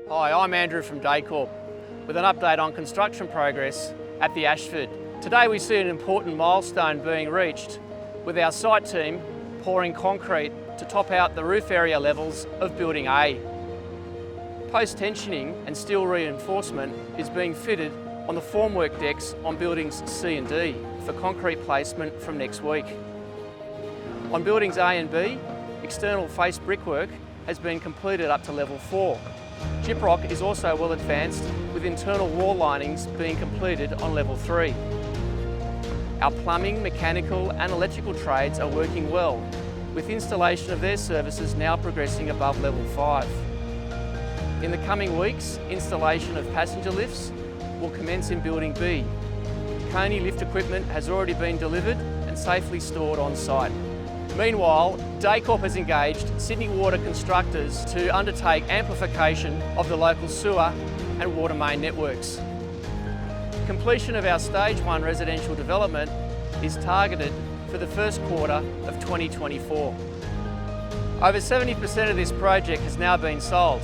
Hi, I'm Andrew from Deicorp with an update on construction progress at the Ashford. Today we see an important milestone being reached with our site team pouring concrete to top out the roof area levels of Building A. Post-tensioning and steel reinforcement is being fitted on the formwork decks on Buildings C and D for concrete placement from next week. On Buildings A and B, external face brickwork has been completed up to level 4. Gyprock is also well advanced with internal wall linings being completed on level 3. Our plumbing, mechanical and electrical trades are working well, with installation of their services now progressing above level 5. In the coming weeks, installation of passenger lifts will commence in Building B. Coney lift equipment has already been delivered and safely stored on site. Meanwhile, Deicorp has engaged Sydney Water constructors to undertake amplification of the local sewer and water main networks. Completion of our Stage 1 residential development is targeted for the first quarter of 2024. Over 70% of this project has now been sold,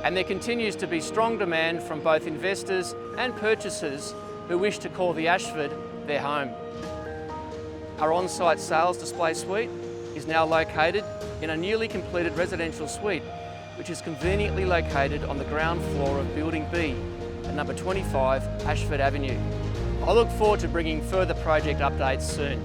and there continues to be strong demand from both investors and purchasers who wish to call the Ashford their home. Our on-site sales display suite is now located in a newly completed residential suite, which is conveniently located on the ground floor of Building B at number 25 Ashford Avenue. I look forward to bringing further project updates soon.